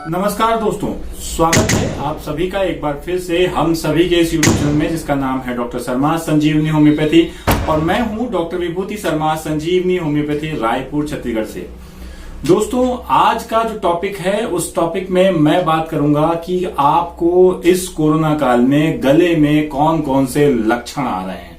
नमस्कार दोस्तों, स्वागत है आप सभी का एक बार फिर से हम सभी के इस यूट्यूब चैनल में जिसका नाम है डॉक्टर शर्मा संजीवनी होम्योपैथी। और मैं हूं डॉक्टर विभूति शर्मा संजीवनी होम्योपैथी रायपुर छत्तीसगढ़ से। दोस्तों, आज का जो टॉपिक है उस टॉपिक में मैं बात करूंगा कि आपको इस कोरोना काल में गले में कौन कौन से लक्षण आ रहे हैं,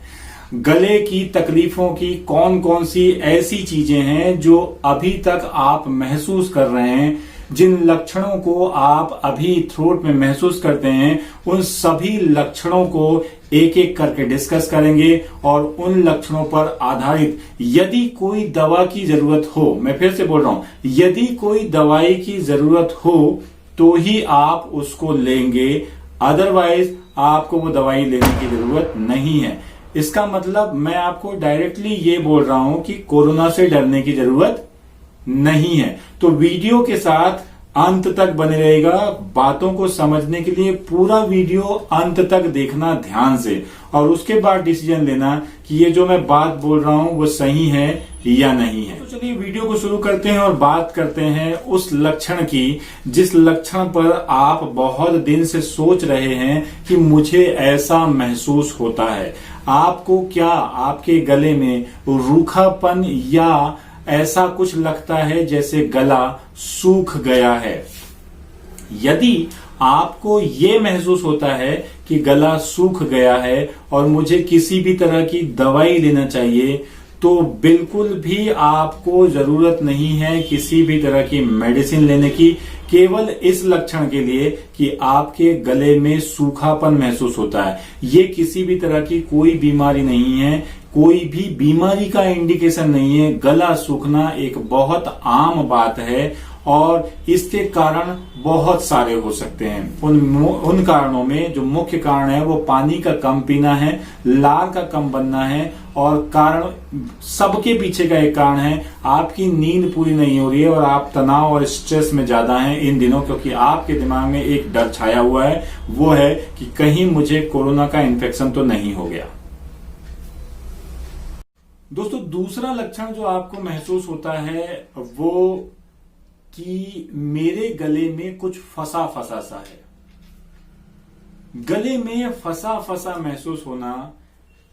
गले की तकलीफों की कौन कौन सी ऐसी चीजें हैं जो अभी तक आप महसूस कर रहे हैं, जिन लक्षणों को आप अभी थ्रोट में महसूस करते हैं, उन सभी लक्षणों को एक एक करके डिस्कस करेंगे। और उन लक्षणों पर आधारित यदि कोई दवा की जरूरत हो, मैं फिर से बोल रहा हूं, यदि कोई दवाई की जरूरत हो तो ही आप उसको लेंगे, अदरवाइज आपको वो दवाई लेने की जरूरत नहीं है। इसका मतलब मैं आपको डायरेक्टली ये बोल रहा हूं कि कोरोना से डरने की जरूरत नहीं है। तो वीडियो के साथ अंत तक बने रहेगा। बातों को समझने के लिए पूरा वीडियो अंत तक देखना ध्यान से, और उसके बाद डिसीजन लेना कि ये जो मैं बात बोल रहा हूं वो सही है या नहीं है। तो चलिए वीडियो को शुरू करते हैं और बात करते हैं उस लक्षण की जिस लक्षण पर आप बहुत दिन से सोच रहे हैं कि मुझे ऐसा महसूस होता है। आपको क्या आपके गले में रूखापन या ऐसा कुछ लगता है जैसे गला सूख गया है? यदि आपको ये महसूस होता है कि गला सूख गया है और मुझे किसी भी तरह की दवाई लेना चाहिए, तो बिल्कुल भी आपको जरूरत नहीं है किसी भी तरह की मेडिसिन लेने की, केवल इस लक्षण के लिए कि आपके गले में सूखापन महसूस होता है। ये किसी भी तरह की कोई बीमारी नहीं है, कोई भी बीमारी का इंडिकेशन नहीं है। गला सूखना एक बहुत आम बात है और इसके कारण बहुत सारे हो सकते हैं। उन कारणों में जो मुख्य कारण है वो पानी का कम पीना है, लार का कम बनना है, और कारण सबके पीछे का एक कारण है आपकी नींद पूरी नहीं हो रही है और आप तनाव और स्ट्रेस में ज्यादा हैं इन दिनों, क्योंकि आपके दिमाग में एक डर छाया हुआ है, वो है कि कहीं मुझे कोरोना का इन्फेक्शन तो नहीं हो गया। दोस्तों, दूसरा लक्षण जो आपको महसूस होता है वो कि मेरे गले में कुछ फंसा फंसा सा है। गले में फंसा फंसा महसूस होना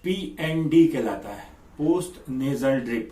PND कहलाता है, post nasal drip.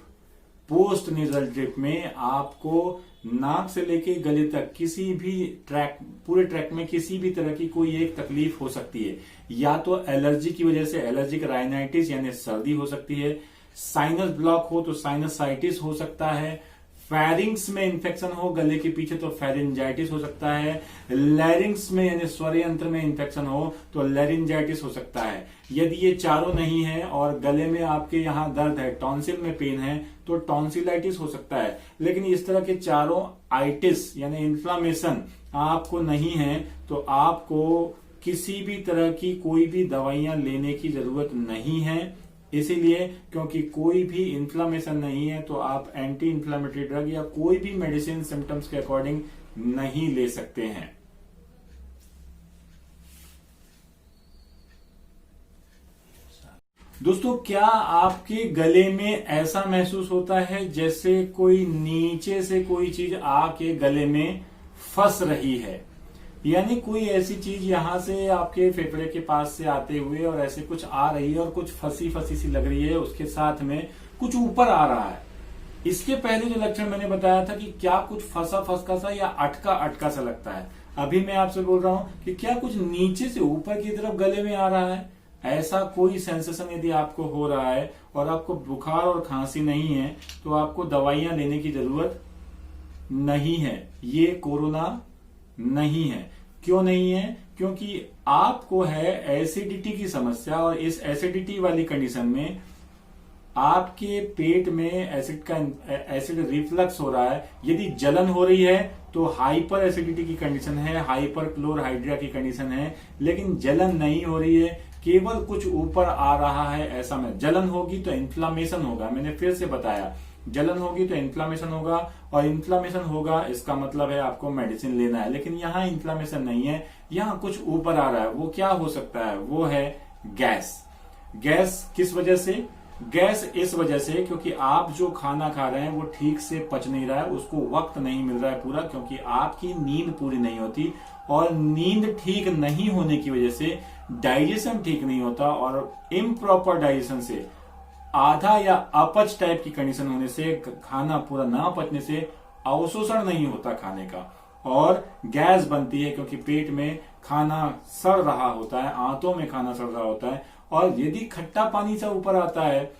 Post nasal drip में आपको नाक से लेके गले तक किसी भी ट्रैक, पूरे ट्रैक में किसी भी तरह की कोई एक तकलीफ हो सकती है। या तो एलर्जी की वजह से एलर्जिक राइनाइटिस यानी सर्दी हो सकती है, साइनस ब्लॉक हो तो साइनसाइटिस हो सकता है, फेरिंग्स में इंफेक्शन हो गले के पीछे तो फेरिंजाइटिस हो सकता है, लैरिंग्स में यानी स्वर यंत्र में इंफेक्शन हो तो लैरिंजाइटिस हो सकता है। यदि ये चारों नहीं है और गले में आपके यहाँ दर्द है, टॉन्सिल में पेन है, तो टॉन्सिलाइटिस हो सकता है। लेकिन इस तरह के चारों आइटिस यानी इन्फ्लामेशन आपको नहीं है तो आपको किसी भी तरह की कोई भी दवाइयां लेने की जरूरत नहीं है। इसीलिए क्योंकि कोई भी इन्फ्लामेशन नहीं है तो आप एंटी इन्फ्लामेटरी ड्रग या कोई भी मेडिसिन सिम्टम्स के अकॉर्डिंग नहीं ले सकते हैं। दोस्तों, क्या आपके गले में ऐसा महसूस होता है जैसे कोई नीचे से कोई चीज आके गले में फंस रही है, यानी कोई ऐसी चीज यहां से आपके फेफड़े के पास से आते हुए और ऐसे कुछ आ रही है और कुछ फंसी फंसी सी लग रही है, उसके साथ में कुछ ऊपर आ रहा है। इसके पहले जो लक्षण मैंने बताया था कि क्या कुछ फंसा फंसा सा या अटका अटका सा लगता है, अभी मैं आपसे बोल रहा हूं कि क्या कुछ नीचे से ऊपर की तरफ गले में आ रहा है। ऐसा कोई सेंसेशन यदि आपको हो रहा है और आपको बुखार और खांसी नहीं है तो आपको दवाइयां लेने की जरूरत नहीं है। ये कोरोना नहीं है। क्यों नहीं है? क्योंकि आपको है एसिडिटी की समस्या, और इस एसिडिटी वाली कंडीशन में आपके पेट में एसिड रिफ्लक्स हो रहा है। यदि जलन हो रही है तो हाइपर एसिडिटी की कंडीशन है, हाइपर क्लोरहाइड्रिया की कंडीशन है। लेकिन जलन नहीं हो रही है, केवल कुछ ऊपर आ रहा है, ऐसा में जलन होगी तो इन्फ्लामेशन होगा। मैंने फिर से बताया, जलन होगी तो इन्फ्लामेशन होगा, और इन्फ्लामेशन होगा इसका मतलब है आपको मेडिसिन लेना है। लेकिन यहाँ इन्फ्लामेशन नहीं है, यहाँ कुछ ऊपर आ रहा है। वो क्या हो सकता है? वो है गैस। गैस किस वजह से? गैस इस वजह से क्योंकि आप जो खाना खा रहे हैं वो ठीक से पच नहीं रहा है, उसको वक्त नहीं मिल रहा है पूरा, क्योंकि आपकी नींद पूरी नहीं होती और नींद ठीक नहीं होने की वजह से डाइजेशन ठीक नहीं होता और इम्प्रॉपर डाइजेशन से आधा या अपच टाइप की कंडीशन होने से, खाना पूरा ना पचने से अवशोषण नहीं होता खाने का और गैस बनती है क्योंकि पेट में खाना सड़ रहा होता है, आंतों में खाना सड़ रहा होता है। और यदि खट्टा पानी से ऊपर आता है,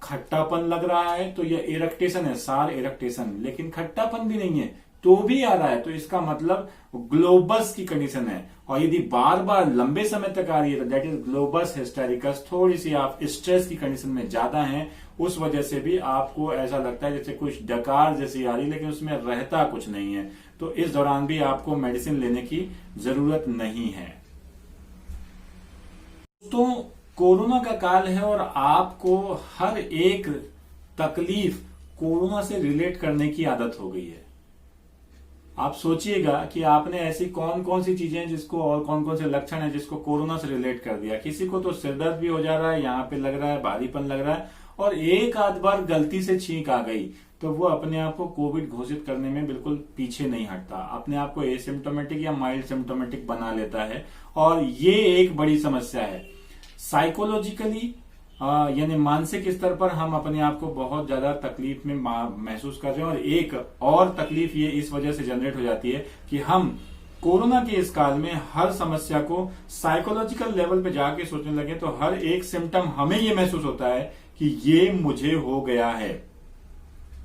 खट्टापन लग रहा है तो यह इरेक्टेशन है, सार इरेक्टेशन, लेकिन खट्टापन भी नहीं है तो भी आ रहा है, तो इसका मतलब ग्लोबस की कंडीशन है। और यदि बार बार लंबे समय तक आ रही है तो दैट इज ग्लोबस हिस्टेरिकस, थोड़ी सी आप स्ट्रेस की कंडीशन में ज्यादा हैं, उस वजह से भी आपको ऐसा लगता है जैसे कुछ डकार जैसी आ रही, लेकिन उसमें रहता कुछ नहीं है। तो इस दौरान भी आपको मेडिसिन लेने की जरूरत नहीं है। तो कोरोना का काल है और आपको हर एक तकलीफ कोरोना से रिलेट करने की आदत हो गई है। आप सोचिएगा कि आपने ऐसी कौन कौन सी चीजें जिसको, और कौन कौन से लक्षण है जिसको कोरोना से रिलेट कर दिया। किसी को तो सिरदर्द भी हो जा रहा है, यहाँ पे लग रहा है, भारीपन लग रहा है, और एक आध बार गलती से छींक आ गई तो वो अपने आप को कोविड घोषित करने में बिल्कुल पीछे नहीं हटता, अपने आप को एसिम्टोमेटिक या माइल्ड सिम्टोमेटिक बना लेता है। और ये एक बड़ी समस्या है। साइकोलॉजिकली यानी मानसिक स्तर पर हम अपने आप को बहुत ज्यादा तकलीफ में महसूस कर रहे हैं। और एक और तकलीफ ये इस वजह से जनरेट हो जाती है कि हम कोरोना के इस काल में हर समस्या को साइकोलॉजिकल लेवल पे जाके सोचने लगे, तो हर एक सिम्टम हमें ये महसूस होता है कि ये मुझे हो गया है।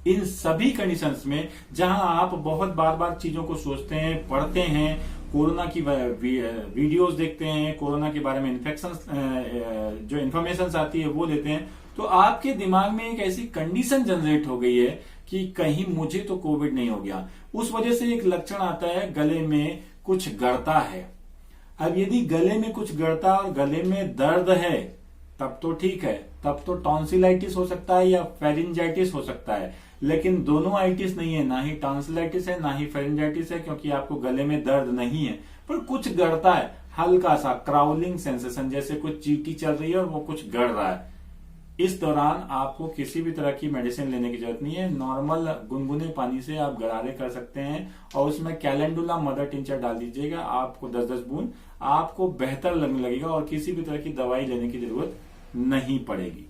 इन सभी कंडीशंस में जहां आप बहुत बार बार चीजों को सोचते हैं, पढ़ते हैं, कोरोना की वीडियोस देखते हैं, कोरोना के बारे में इन्फेक्शन जो इन्फॉर्मेशन आती है वो लेते हैं, तो आपके दिमाग में एक ऐसी कंडीशन जनरेट हो गई है कि कहीं मुझे तो कोविड नहीं हो गया। उस वजह से एक लक्षण आता है, गले में कुछ गड़ता है। अब यदि गले में कुछ गड़ता और गले में दर्द है तब तो ठीक है, तब तो टॉन्सिलाइटिस हो सकता है या फेरिंजाइटिस हो सकता है, लेकिन दोनों आइटिस नहीं है, ना ही टॉन्सिलाइटिस है ना ही फेरिंजाइटिस है, क्योंकि आपको गले में दर्द नहीं है पर कुछ गड़ता है, हल्का सा क्राउलिंग सेंसेशन, जैसे कुछ चींटी चल रही है और वो कुछ गड़ रहा है। इस दौरान आपको किसी भी तरह की मेडिसिन लेने की जरूरत नहीं है। नॉर्मल गुनगुने पानी से आप गरारे कर सकते हैं और उसमें कैलेंडुला मदर टिंचर डाल दीजिएगा, आपको 10-10 बूंद, आपको बेहतर लगने लगेगा और किसी भी तरह की दवाई लेने की जरूरत नहीं पड़ेगी।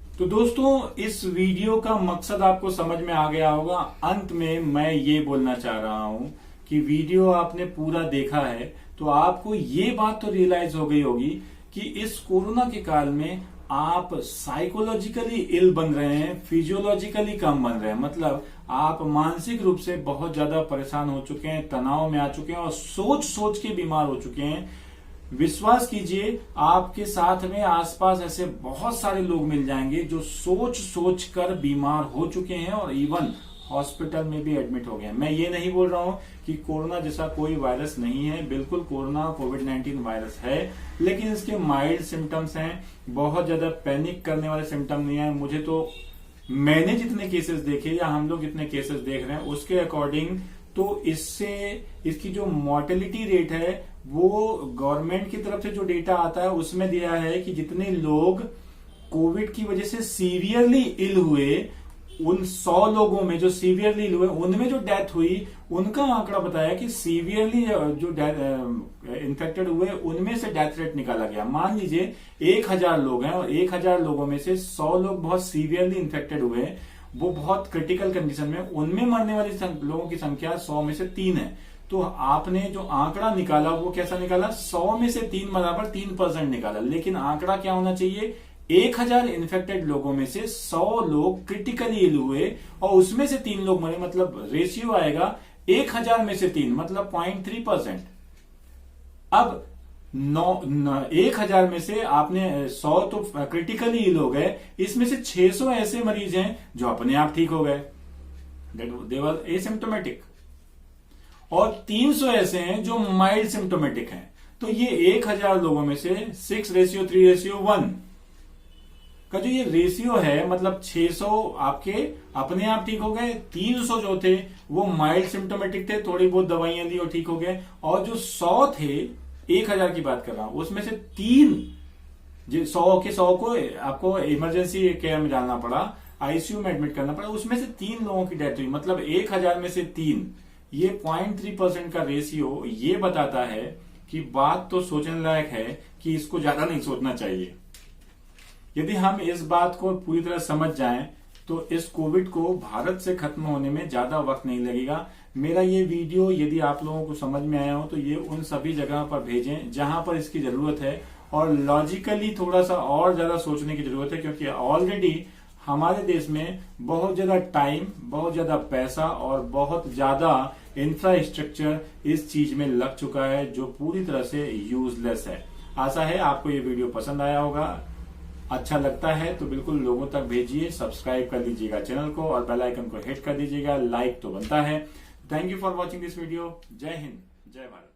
तो दोस्तों, इस वीडियो का मकसद आपको समझ में आ गया होगा। अंत में मैं ये बोलना चाह रहा हूं कि वीडियो आपने पूरा देखा है तो आपको ये बात तो रियलाइज हो गई होगी कि इस कोरोना के काल में आप साइकोलॉजिकली इल बन रहे हैं, फिजियोलॉजिकली कम बन रहे हैं। मतलब आप मानसिक रूप से बहुत ज्यादा परेशान हो चुके हैं, तनाव में आ चुके हैं और सोच सोच के बीमार हो चुके हैं। विश्वास कीजिए, आपके साथ में आसपास ऐसे बहुत सारे लोग मिल जाएंगे जो सोच सोच कर बीमार हो चुके हैं और इवन हॉस्पिटल में भी एडमिट हो गए। मैं ये नहीं बोल रहा हूं कि कोरोना जैसा कोई वायरस नहीं है, बिल्कुल कोरोना कोविड-19 वायरस है, लेकिन इसके माइल्ड सिम्टम्स हैं, बहुत ज्यादा पैनिक करने वाले सिम्टम नहीं है। मुझे तो, मैंने जितने केसेस देखे या हम लोग जितने केसेस देख रहे हैं उसके अकॉर्डिंग तो इससे, इसकी जो मोर्टेलिटी रेट है वो गवर्नमेंट की तरफ से जो डेटा आता है उसमें दिया है कि जितने लोग कोविड की वजह से सीवियरली इल हुए, उन 100 लोगों में जो सीवियरली इल हुए उनमें जो डेथ हुई, उनका आंकड़ा बताया कि सीवियरली जो इन्फेक्टेड हुए उनमें से डेथ रेट निकाला गया। मान लीजिए 1000 लोग हैं और 1000 लोगों में से 100 लोग बहुत सीवियरली इन्फेक्टेड हुए, वो बहुत क्रिटिकल कंडीशन में, उनमें मरने वाले लोगों की संख्या 100 में से 3 है। तो आपने जो आंकड़ा निकाला वो कैसा निकाला? 100 में से 3 बराबर 3% निकाला। लेकिन आंकड़ा क्या होना चाहिए? 1000 इन्फेक्टेड लोगों में से 100 लोग क्रिटिकली इल हुए और उसमें से 3 लोग मरे, मतलब रेशियो आएगा 1000 में से 3 मतलब 0.3%। अब 1000 में से आपने 100 तो क्रिटिकली इल हो गए, इसमें से 600 ऐसे मरीज हैं जो अपने आप ठीक हो गए, दे वर एसिम्प्टोमेटिक, और 300 ऐसे हैं जो माइल्ड सिम्प्टोमेटिक हैं। तो ये 1000 लोगों में से 6:3:1 का जो ये रेशियो है, मतलब 600 आपके अपने आप ठीक हो गए, 300 जो थे वो माइल्ड सिम्प्टोमेटिक थे, थोड़ी बहुत दवाइयां दी और ठीक हो गए, और जो 100 थे 1000 की बात कर रहा हूं, उसमें से 3 100 को आपको इमरजेंसी केयर में डालना पड़ा, आईसीयू में एडमिट करना पड़ा, उसमें से 3 लोगों की डेथ हुई। मतलब 1000 में से 3, ये 0.3% का रेशियो ये बताता है कि बात तो सोचने लायक है कि इसको ज्यादा नहीं सोचना चाहिए। यदि हम इस बात को पूरी तरह समझ जाएं तो इस कोविड को भारत से खत्म होने में ज्यादा वक्त नहीं लगेगा। मेरा ये वीडियो यदि आप लोगों को समझ में आया हो तो ये उन सभी जगह पर भेजें जहां पर इसकी जरूरत है, और लॉजिकली थोड़ा सा और ज्यादा सोचने की जरूरत है, क्योंकि ऑलरेडी हमारे देश में बहुत ज्यादा टाइम, बहुत ज्यादा पैसा और बहुत ज्यादा इंफ्रास्ट्रक्चर इस चीज में लग चुका है जो पूरी तरह से यूजलेस है। आशा है आपको ये वीडियो पसंद आया होगा। अच्छा लगता है तो बिल्कुल लोगों तक भेजिए, सब्सक्राइब कर लीजिएगा चैनल को और बेल आइकन को हिट कर दीजिएगा। लाइक तो बनता है। Thank you for watching this video. जय हिंद, जय भारत।